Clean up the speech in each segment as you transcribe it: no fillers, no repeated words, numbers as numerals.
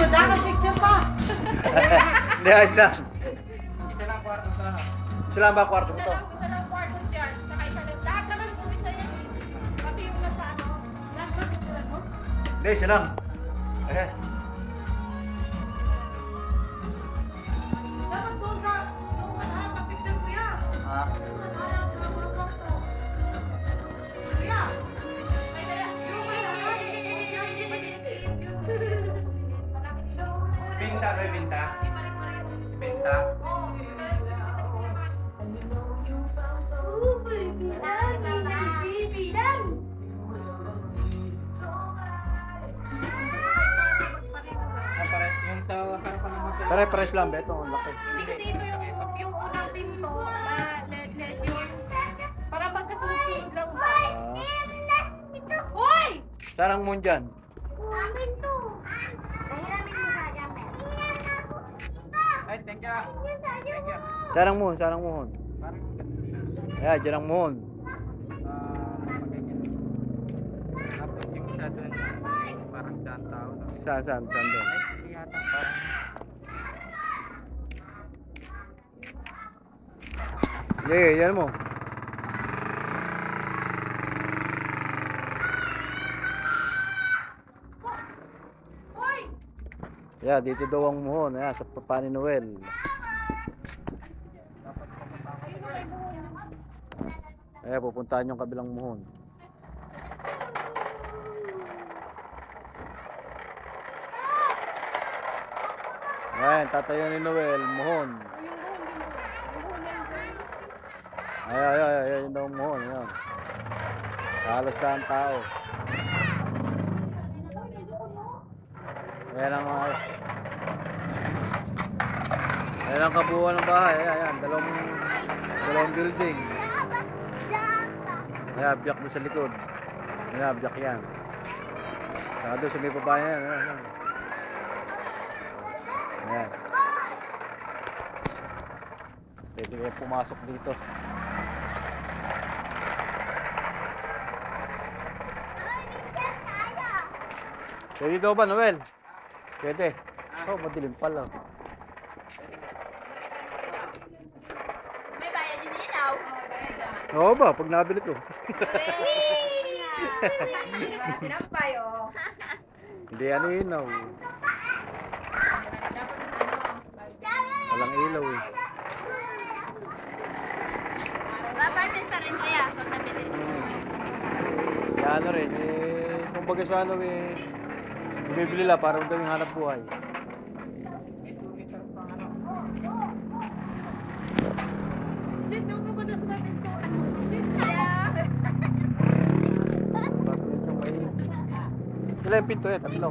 Dapat picture pa. Hindi, ayos lang. Isa lang kwarto sa Isa lang ba kwarto nito? Isa lang kwarto dyan. Saka isa lang. Lahat naman po isa yan. Pati yung nasa ano. Lahat naman po ano. Hindi, isa lang. Ayan. Dapat doon ka. Yung nagharap ng picture ko yan. Ah. Nagharap ng mga kwarto. Kuya. May dala. Yung may dala. Binta ba binta? Binta? Yung sa harapan ng hotel. Pare-pares lang, Beto. Ang laki. Hindi kasi ito yung unang pinto na LED yung para magkasunod lang ba? Ah. Hoy! Sarang moon dyan. Ay, thank you. Thank you. Sarang moon, sarang moon. Parang Ayan, dyan ang moon. pagiging. Tapos yung isa dun, parang saan tao. Saan doon? Ay, hindi yata parang. Yeah, yan mo. Hoy! Yeah, dito daw ang muhon. Ayan, sa Papa ni Noel. Ayan, pupuntahan yung kabilang muhon. Ayan, tatayo ni Noel, muhon. Ayan, yun daw ang muhon. Ayan. Halos lahat ng tao. Ayan ang mga... Ayan ang kabuuan ng bahay. Ayan, dalawang building. Ayan, biyak doon sa likod. Ayan, biyak yan. Saka doon sa may baba yan. Ayan. Ayan. Pwede kayo pumasok dito. Pwede daw ba, Noel? Pwede. Oh, madilim pala. May bayad din ilaw. Oo ba, pag nabili ko. Sinampay, oh. Hindi ano ilaw. Walang ilaw eh. Apartment pa rin kaya pag nabili. Kaya ano rin, kumbaga sa ano eh, bumibili lang para magawing hanap buhay. Dito ka ba na sa pinto? Bakit ito may... Sila yung pinto eh, tatlo.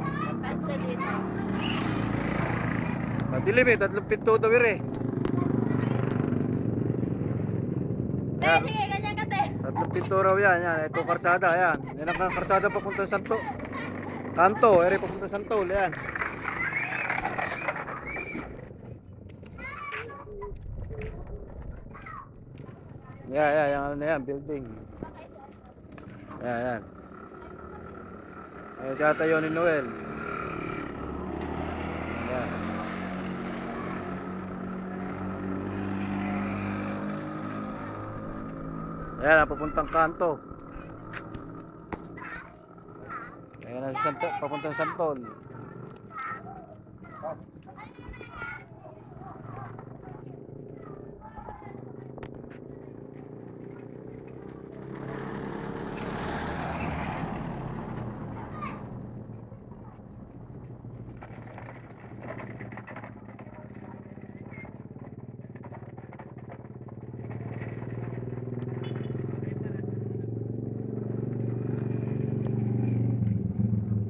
Madilim eh, tatlong pinto daw eh. Yan. Sige, ganyan ka, te. Tatlong pinto raw yan, yan. Ito karsada, yan. Yan ang karsada papunta sa Santo. Kanto, ere papunta sa Santo, yan. Yan, yan, ano yan, building. Yan, yan. Ay, tatayo ni Noel. Yan. Ayan, ang papuntang kanto. Ayan ang papuntang Santol.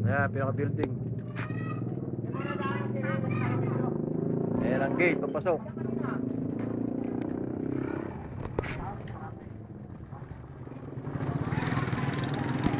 Ayan, pinaka-building. Ayan ang gate, papasok.